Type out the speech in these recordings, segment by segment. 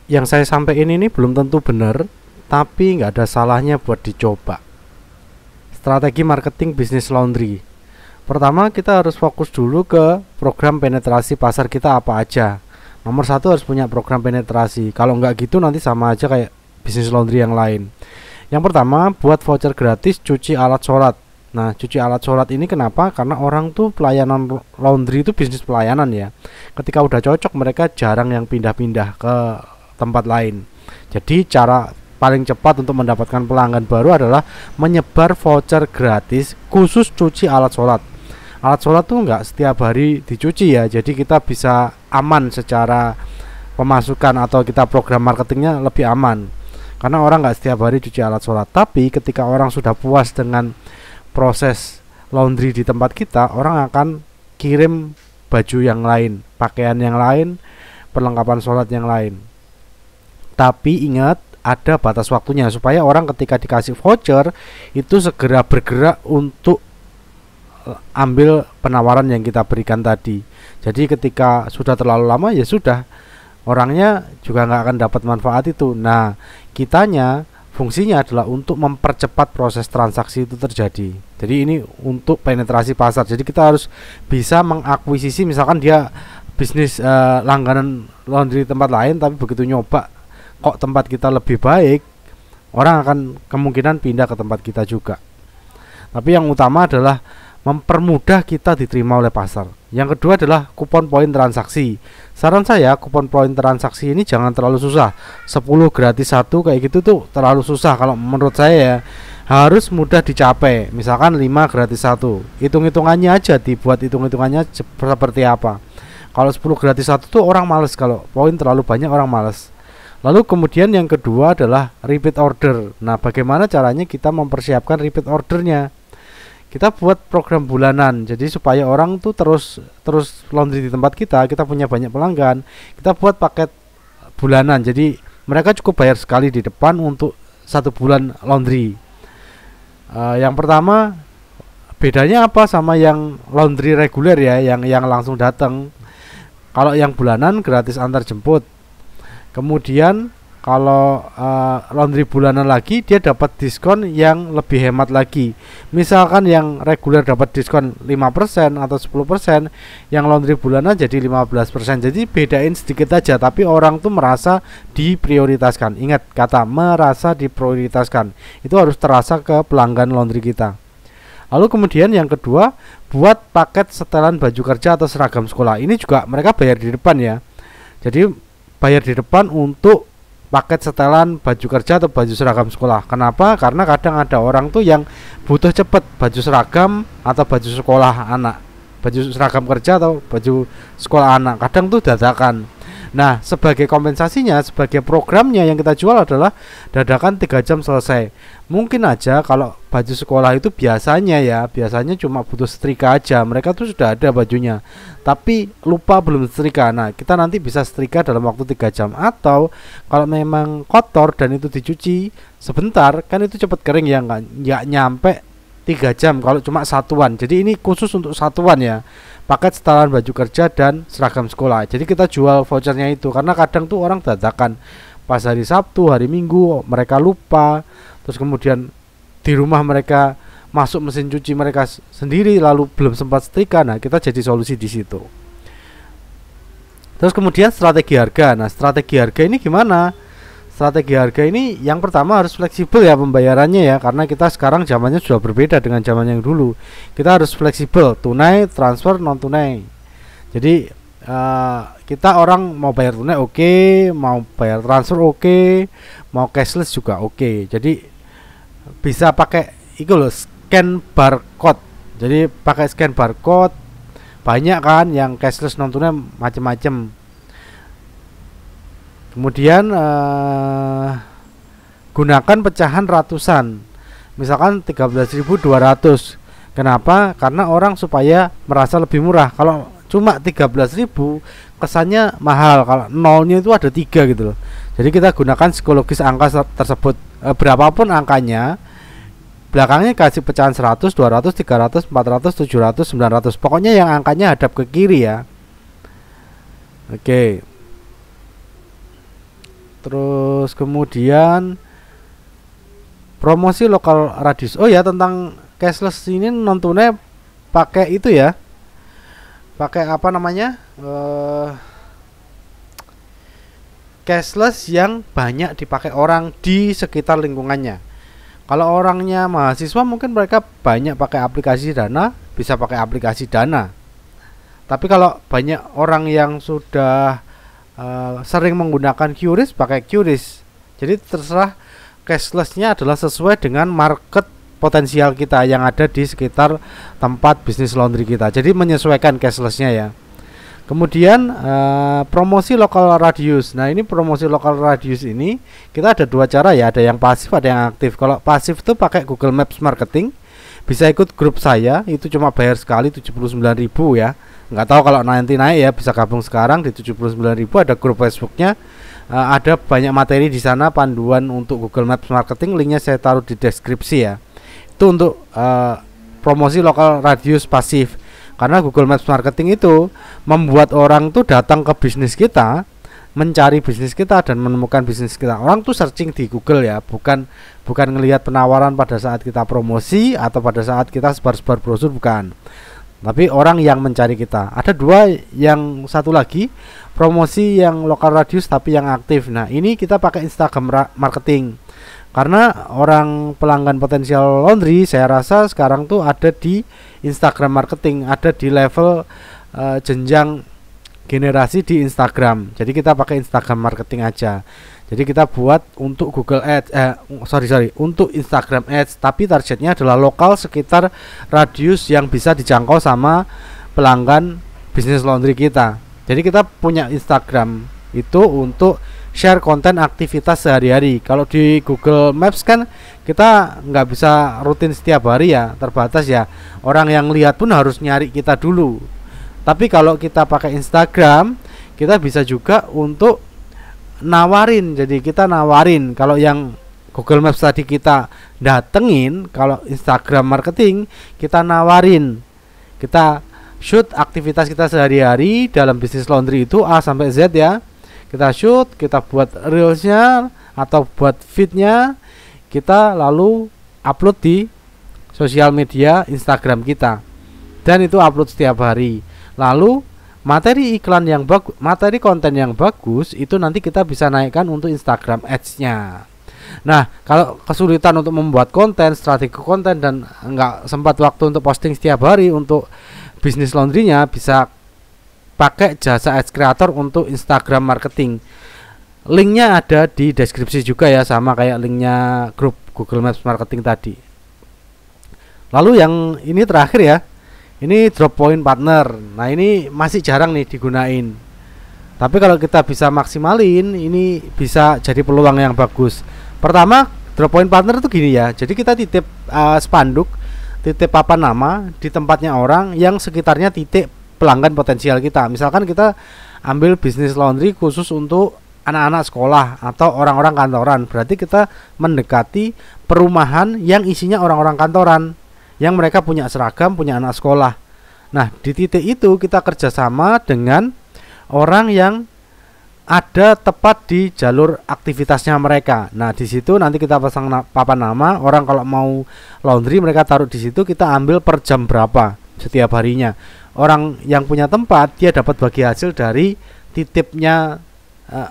yang saya sampaikan ini belum tentu benar, tapi nggak ada salahnya buat dicoba. Strategi marketing bisnis laundry. Pertama, kita harus fokus dulu ke program penetrasi pasar kita apa aja. Nomor satu harus punya program penetrasi. Kalau nggak gitu nanti sama aja kayak bisnis laundry yang lain. Yang pertama, buat voucher gratis cuci alat sholat. Nah, cuci alat sholat ini kenapa? Karena orang tuh pelayanan laundry itu bisnis pelayanan ya. Ketika udah cocok, mereka jarang yang pindah-pindah ke tempat lain. Jadi cara paling cepat untuk mendapatkan pelanggan baru adalah menyebar voucher gratis khusus cuci alat sholat. Alat sholat tuh nggak setiap hari dicuci ya, jadi kita bisa aman secara pemasukan atau kita program marketingnya lebih aman karena orang nggak setiap hari cuci alat sholat. Tapi ketika orang sudah puas dengan proses laundry di tempat kita, orang akan kirim baju yang lain, pakaian yang lain, perlengkapan sholat yang lain. Tapi ingat, ada batas waktunya supaya orang ketika dikasih voucher itu segera bergerak untuk ambil penawaran yang kita berikan tadi. Jadi ketika sudah terlalu lama ya sudah, orangnya juga nggak akan dapat manfaat itu. Nah, kitanya fungsinya adalah untuk mempercepat proses transaksi itu terjadi. Jadi ini untuk penetrasi pasar. Jadi kita harus bisa mengakuisisi, misalkan dia bisnis langganan laundry tempat lain, tapi begitu nyoba kok tempat kita lebih baik, orang akan kemungkinan pindah ke tempat kita juga. Tapi yang utama adalah mempermudah kita diterima oleh pasar. Yang kedua adalah kupon poin transaksi. Saran saya, kupon poin transaksi ini jangan terlalu susah. 10 gratis 1 kayak gitu tuh terlalu susah kalau menurut saya ya. Harus mudah dicapai. Misalkan 5 gratis 1. Hitung-hitungannya aja, dibuat hitung-hitungannya seperti apa. Kalau 10 gratis 1 tuh orang males, kalau poin terlalu banyak orang males. Lalu kemudian yang kedua adalah repeat order. Nah, bagaimana caranya kita mempersiapkan repeat ordernya? Kita buat program bulanan, jadi supaya orang tuh terus laundry di tempat kita punya banyak pelanggan. Kita buat paket bulanan, jadi mereka cukup bayar sekali di depan untuk 1 bulan laundry. Yang pertama, bedanya apa sama yang laundry reguler ya, yang langsung datang. Kalau yang bulanan gratis antar jemput. Kemudian kalau laundry bulanan lagi, dia dapat diskon yang lebih hemat lagi. Misalkan yang reguler dapat diskon 5% atau 10%, yang laundry bulanan jadi 15%. Jadi bedain sedikit aja, tapi orang tuh merasa diprioritaskan. Ingat kata merasa diprioritaskan. Itu harus terasa ke pelanggan laundry kita. Lalu kemudian yang kedua, buat paket setelan baju kerja atau seragam sekolah. Ini juga mereka bayar di depan ya. Jadi bayar di depan untuk paket setelan baju kerja atau baju seragam sekolah. Kenapa? Karena kadang ada orang tuh yang butuh cepet baju seragam atau baju sekolah anak, baju seragam kerja atau baju sekolah anak. Kadang tuh dadakan. Nah, sebagai kompensasinya, sebagai programnya yang kita jual adalah dadakan 3 jam selesai. Mungkin aja kalau baju sekolah itu biasanya cuma butuh setrika aja. Mereka tuh sudah ada bajunya, tapi lupa belum setrika. Nah, kita nanti bisa setrika dalam waktu 3 jam. Atau kalau memang kotor dan itu dicuci sebentar, kan itu cepat kering ya, nggak nyampe 3 jam kalau cuma satuan. Jadi ini khusus untuk satuan ya, paket setelan baju kerja dan seragam sekolah. Jadi kita jual vouchernya itu karena kadang tuh orang dadakan pas hari Sabtu, hari Minggu mereka lupa, terus kemudian di rumah mereka masuk mesin cuci mereka sendiri lalu belum sempat setrika. Nah, kita jadi solusi di situ. Terus kemudian strategi harga. Nah, strategi harga ini gimana? Strategi harga ini yang pertama harus fleksibel ya pembayarannya ya, karena kita sekarang zamannya sudah berbeda dengan zaman yang dulu. Kita harus fleksibel, tunai, transfer, non tunai. Jadi kita orang mau bayar tunai oke, mau bayar transfer oke, mau cashless juga oke. Jadi bisa pakai itu loh, scan barcode. Jadi pakai scan barcode banyak kan, yang cashless non tunai macam-macam. Kemudian gunakan pecahan ratusan, misalkan 13.200. Kenapa? Karena orang supaya merasa lebih murah. Kalau cuma 13.000 kesannya mahal, kalau nolnya itu ada 3 gitu loh. Jadi kita gunakan psikologis angka tersebut, berapapun angkanya, belakangnya kasih pecahan 100, 200, 300, 400, 700, 900. Pokoknya yang angkanya hadap ke kiri ya. Oke. Terus kemudian promosi lokal radius. Oh ya, tentang cashless ini non tunai pakai itu ya. Pakai apa namanya? Cashless yang banyak dipakai orang di sekitar lingkungannya. Kalau orangnya mahasiswa mungkin mereka banyak pakai aplikasi Dana, bisa pakai aplikasi Dana. Tapi kalau banyak orang yang sudah sering menggunakan QRIS, pakai QRIS. Jadi terserah, cashlessnya adalah sesuai dengan market potensial kita yang ada di sekitar tempat bisnis laundry kita. Jadi menyesuaikan cashlessnya ya. Kemudian promosi lokal radius. Nah, ini promosi lokal radius ini kita ada dua cara ya, ada yang pasif, ada yang aktif. Kalau pasif itu pakai Google Maps Marketing, bisa ikut grup saya, itu cuma bayar sekali 79.000 ya. Nggak tahu kalau nanti naik ya, bisa gabung sekarang di 79.000, ada grup Facebooknya. Ada banyak materi di sana, panduan untuk Google Maps Marketing, linknya saya taruh di deskripsi ya. Itu untuk promosi lokal radius pasif. Karena Google Maps Marketing itu membuat orang tuh datang ke bisnis kita, mencari bisnis kita dan menemukan bisnis kita. Orang tuh searching di Google ya, bukan ngelihat penawaran pada saat kita promosi atau pada saat kita sebar-sebar brosur, bukan. Tapi orang yang mencari kita. Ada dua, yang satu lagi promosi yang lokal radius tapi yang aktif. Nah, ini kita pakai Instagram marketing. Karena orang pelanggan potensial laundry saya rasa sekarang tuh ada di Instagram marketing, ada di level jenjang generasi di Instagram. Jadi kita pakai Instagram marketing aja. Jadi kita buat untuk Google Ads, untuk Instagram Ads, tapi targetnya adalah lokal sekitar radius yang bisa dijangkau sama pelanggan bisnis laundry kita. Jadi kita punya Instagram itu untuk share konten aktivitas sehari-hari. Kalau di Google Maps kan kita nggak bisa rutin setiap hari ya, terbatas ya. Orang yang lihat pun harus nyari kita dulu. Tapi kalau kita pakai Instagram, kita bisa juga untuk nawarin. Jadi kita nawarin, kalau yang Google Maps tadi kita datengin, kalau Instagram marketing kita nawarin. Kita shoot aktivitas kita sehari-hari dalam bisnis laundry itu A sampai Z ya. Kita shoot, kita buat reelsnya atau buat feednya, kita lalu upload di sosial media Instagram kita, dan itu upload setiap hari. Lalu materi iklan yang bagus, materi konten yang bagus itu nanti kita bisa naikkan untuk Instagram Ads-nya. Nah, kalau kesulitan untuk membuat konten, strategi konten, dan nggak sempat waktu untuk posting setiap hari untuk bisnis laundry-nya, bisa pakai jasa ads creator untuk Instagram marketing. Linknya ada di deskripsi juga ya, sama kayak linknya grup Google Maps Marketing tadi. Lalu yang ini terakhir ya, ini drop point partner. Nah, ini masih jarang nih digunain. Tapi kalau kita bisa maksimalin, ini bisa jadi peluang yang bagus. Pertama, drop point partner itu gini ya. Jadi kita titip spanduk, titip papan nama di tempatnya orang yang sekitarnya titik pelanggan potensial kita. Misalkan kita ambil bisnis laundry khusus untuk anak-anak sekolah atau orang-orang kantoran, berarti kita mendekati perumahan yang isinya orang-orang kantoran, yang mereka punya seragam, punya anak sekolah. Nah, di titik itu kita kerjasama dengan orang yang ada tepat di jalur aktivitasnya mereka. Nah, di situ nanti kita pasang papan nama. Orang kalau mau laundry mereka taruh di situ, kita ambil per jam berapa setiap harinya. Orang yang punya tempat dia dapat bagi hasil dari titipnya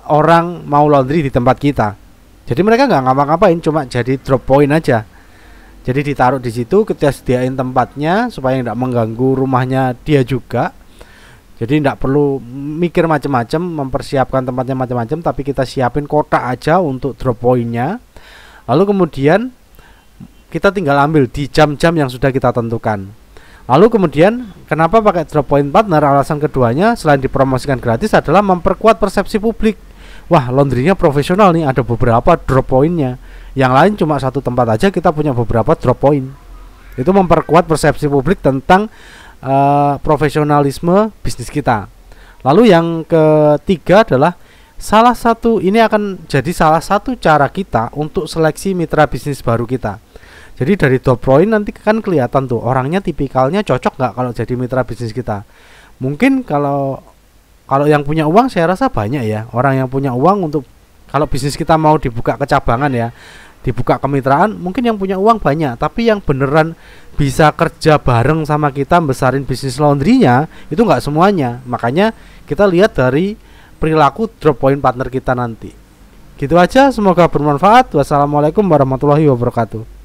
orang mau laundry di tempat kita. Jadi mereka nggak ngapa-ngapain, cuma jadi drop point aja. Jadi ditaruh di situ, kita sediain tempatnya supaya tidak mengganggu rumahnya dia juga. Jadi tidak perlu mikir macam-macam, mempersiapkan tempatnya macam-macam, tapi kita siapin kotak aja untuk drop pointnya. Lalu kemudian kita tinggal ambil di jam-jam yang sudah kita tentukan. Lalu kemudian kenapa pakai drop point partner? Alasan keduanya selain dipromosikan gratis adalah memperkuat persepsi publik. Wah, laundrynya profesional nih, ada beberapa drop pointnya. Yang lain cuma satu tempat aja, kita punya beberapa drop point. Itu memperkuat persepsi publik tentang profesionalisme bisnis kita. Lalu yang ketiga adalah ini akan jadi salah satu cara kita untuk seleksi mitra bisnis baru kita. Jadi dari drop point nanti kan kelihatan tuh orangnya tipikalnya cocok nggak kalau jadi mitra bisnis kita. Mungkin kalau yang punya uang saya rasa banyak ya, orang yang punya uang untuk Kalau bisnis kita mau dibuka kecabangan ya, dibuka kemitraan, mungkin yang punya uang banyak, tapi yang beneran bisa kerja bareng sama kita besarin bisnis laundrynya itu nggak semuanya. Makanya kita lihat dari perilaku drop point partner kita nanti. Gitu aja, semoga bermanfaat. Wassalamualaikum warahmatullahi wabarakatuh.